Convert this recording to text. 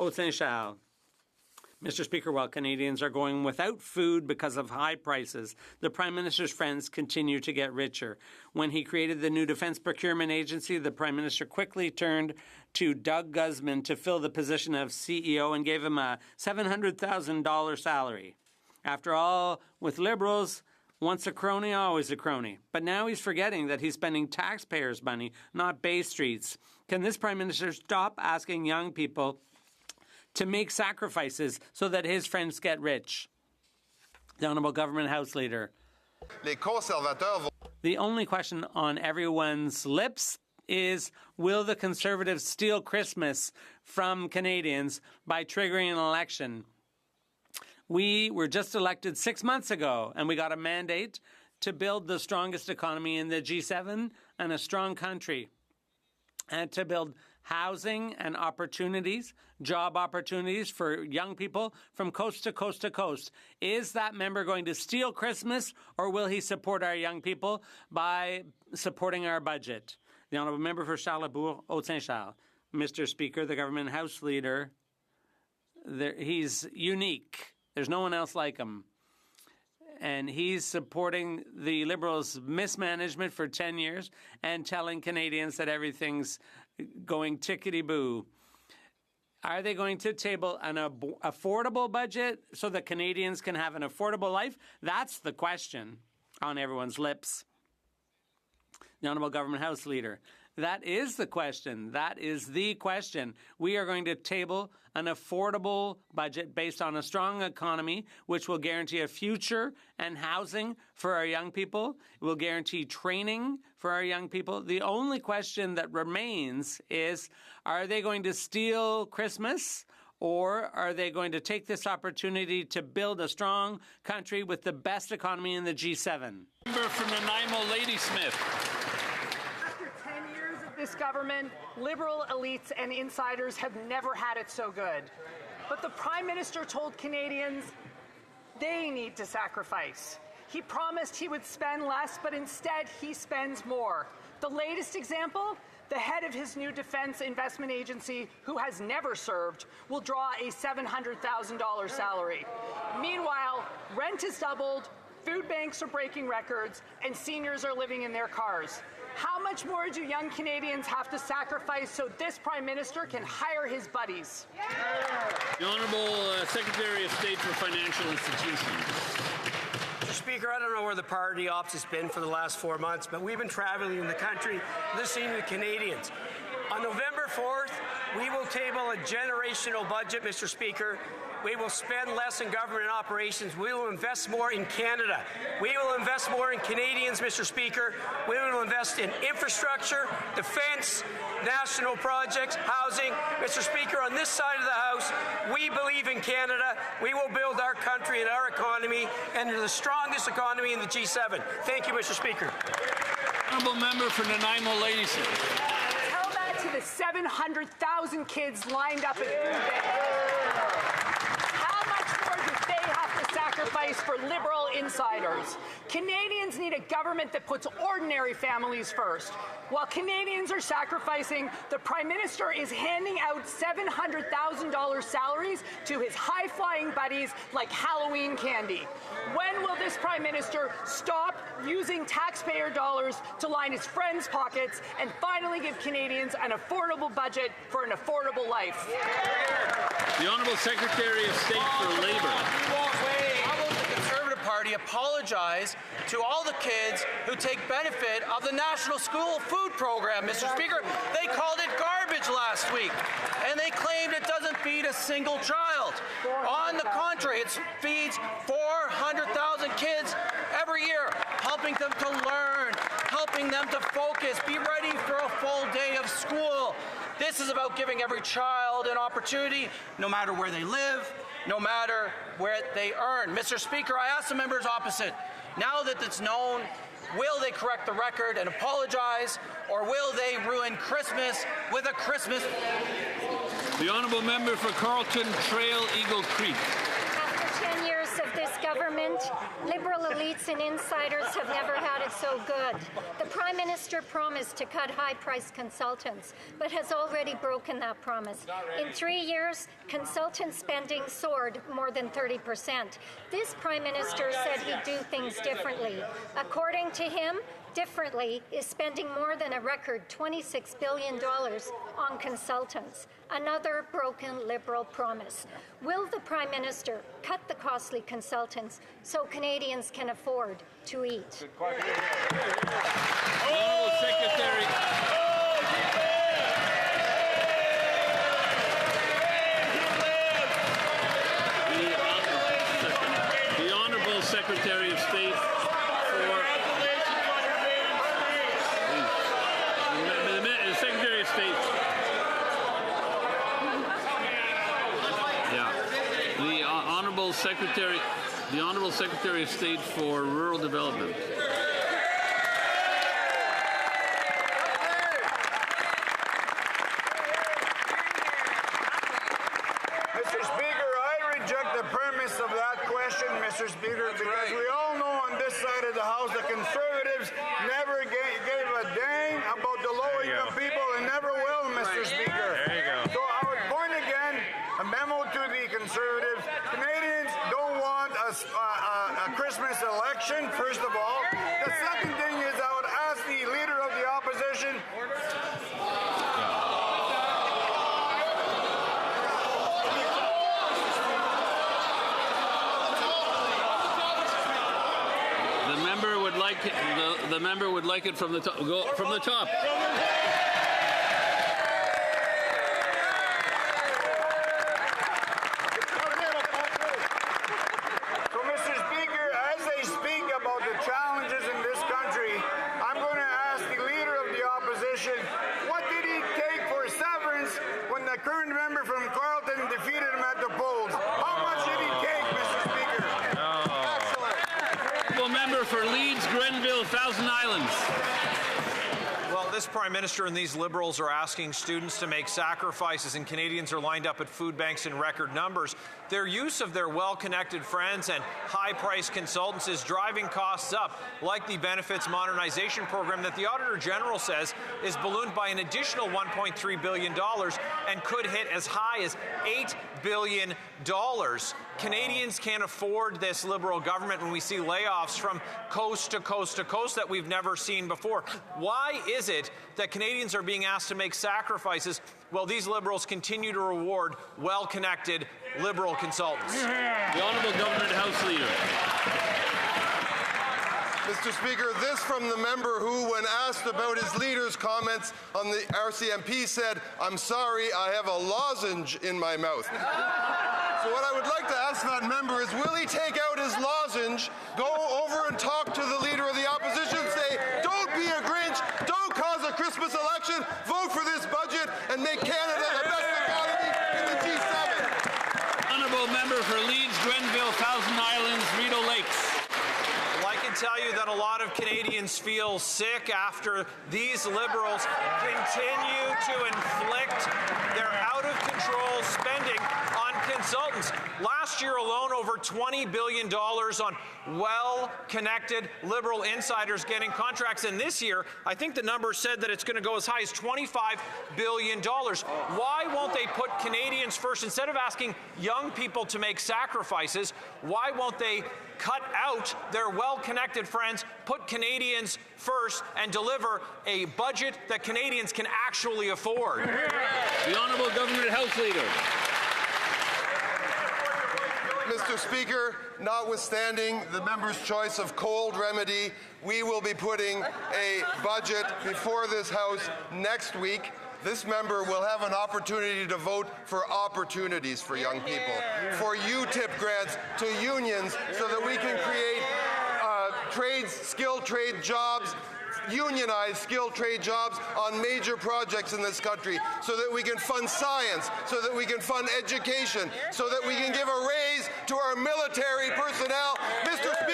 Haute-Saint-Charles. Mr. Speaker, while Canadians are going without food because of high prices, the Prime Minister's friends continue to get richer. When he created the new Defence Procurement Agency, the Prime Minister quickly turned to Doug Guzman to fill the position of CEO and gave him a $700,000 salary. After all, with Liberals, once a crony, always a crony. But now he's forgetting that he's spending taxpayers' money, not Bay Street's. Can this Prime Minister stop asking young people to make sacrifices so that his friends get rich? The Honourable Government House Leader. The only question on everyone's lips is, will the Conservatives steal Christmas from Canadians by triggering an election? We were just elected 6 months ago, and we got a mandate to build the strongest economy in the G7 and a strong country, and to build housing and opportunities, job opportunities for young people from coast to coast to coast. Is that member going to steal Christmas, or will he support our young people by supporting our budget? The Honourable Member for Charlesbourg, Haute-Saint-Charles. Mr. Speaker, the Government House Leader, he's unique. There's no one else like him. And he's supporting the Liberals' mismanagement for 10 years and telling Canadians that everything's going tickety-boo. Are they going to table an affordable budget so that Canadians can have an affordable life? That's the question on everyone's lips. The Honourable Government House Leader. That is the question. That is the question. We are going to table an affordable budget based on a strong economy, which will guarantee a future and housing for our young people. It will guarantee training for our young people. The only question that remains is, are they going to steal Christmas, or are they going to take this opportunity to build a strong country with the best economy in the G7? Member from Nanaimo, Ladysmith. This government, Liberal elites and insiders have never had it so good. But the Prime Minister told Canadians they need to sacrifice. He promised he would spend less, but instead he spends more. The latest example, the head of his new defense investment agency, who has never served, will draw a $700,000 salary. Meanwhile, rent has doubled, food banks are breaking records, and seniors are living in their cars. How much more do young Canadians have to sacrifice so this Prime Minister can hire his buddies? The Honourable Secretary of State for Financial Institutions. Mr. Speaker, I don't know where the party ops has been for the last 4 months, but we've been travelling in the country listening to Canadians. On November 4th, we will table a generational budget, Mr. Speaker. We will spend less in government operations. We will invest more in Canada. We will invest more in Canadians, Mr. Speaker. We will invest in infrastructure, defence, national projects, housing. Mr. Speaker, on this side of the House, we believe in Canada. We will build our country and our economy, and the strongest economy in the G7. Thank you, Mr. Speaker. Honourable Member for Nanaimo, Ladysmith. Tell that to the 700,000 kids lined up at food banks. Sacrifice for Liberal insiders. Canadians need a government that puts ordinary families first. While Canadians are sacrificing, the Prime Minister is handing out $700,000 salaries to his high-flying buddies like Halloween candy. When will this Prime Minister stop using taxpayer dollars to line his friends' pockets and finally give Canadians an affordable budget for an affordable life? The Honourable Secretary of State for Labour. Party apologize to all the kids who take benefit of the National School Food Program, Mr. Speaker. They called it garbage last week, and they claimed it doesn't feed a single child. On the contrary, it feeds 400,000 kids every year, helping them to learn, helping them to focus, be ready for a full day of school. This is about giving every child an opportunity, no matter where they live, no matter where they earn. Mr. Speaker, I ask the members opposite, now that it's known, will they correct the record and apologize, or will they ruin Christmas with a Christmas? The Honourable Member for Carlton Trail Eagle Creek. After 10 years of this government, government, Liberal elites and insiders have never had it so good. The Prime Minister promised to cut high-priced consultants, but has already broken that promise. In 3 years, consultant spending soared more than 30%. This Prime Minister said he'd do things differently. According to him, differently is spending more than a record $26 billion on consultants. Another broken Liberal promise. Will the Prime Minister cut the costly consultants so Canadians can afford to eat? Honourable Secretary. The Honourable Secretary of State for... The Secretary of State... The Honourable Secretary of State for Rural Development. Mr. Speaker, I reject the premise of that question, Mr. Speaker, because we all know on this side of the House the Conservatives never gave a dang about the low-income people and never will, Mr. Speaker. There you go. So I would point again a memo to the Conservatives. Canadians don't want a Christmas election, first of all. The second thing is I would ask the Leader of the Opposition. The member would like it from the top. Go from the top. So, Mr. Speaker, as they speak about the challenges in this country, I'm going to ask the Leader of the Opposition, what did he take for severance when the current member from Carleton defeated him at the polls? How much did he take, Mr. Speaker? Member for Leeds, Grenville, Thousand Islands. Well, this Prime Minister and these Liberals are asking students to make sacrifices, and Canadians are lined up at food banks in record numbers. Their use of their well-connected friends and high-priced consultants is driving costs up, like the Benefits Modernization Program that the Auditor General says is ballooned by an additional $1.3 billion and could hit as high as $8 billion. Canadians can't afford this Liberal government when we see layoffs from coast to coast to coast that we've never seen before. Why is it that Canadians are being asked to make sacrifices while these Liberals continue to reward well-connected Liberal consultants? The Honourable Government House Leader. Mr. Speaker, this from the member who, when asked about his leader's comments on the RCMP, said, "I'm sorry, I have a lozenge in my mouth." So what I would like to ask that member is, will he take out his lozenge, go over and talk to the Leader of the Opposition, say, don't be a Grinch, don't cause a Christmas election, vote for this budget, and make Canada the best economy in the G7. Honourable Member for Leeds, Grenville, Thousand Islands, Rideau Lakes. Well, I can tell you that a lot of Canadians feel sick after these Liberals continue to inflict their out-of-control spending on consultants. Last year alone, over $20 billion on well-connected Liberal insiders getting contracts. And this year, I think the number said that it's going to go as high as $25 billion. Why won't they put Canadians first? Instead of asking young people to make sacrifices, why won't they cut out their well-connected friends, put Canadians first, and deliver a budget that Canadians can actually afford? The Honourable Government House Leader. Mr. Speaker, notwithstanding the member's choice of cold remedy, we will be putting a budget before this House next week. This member will have an opportunity to vote for opportunities for young people, for UTIP grants to unions so that we can create skilled trade jobs, unionized skilled trade jobs on major projects in this country, so that we can fund science, so that we can fund education, so that we can give a raise to our military personnel. Mr. Speaker,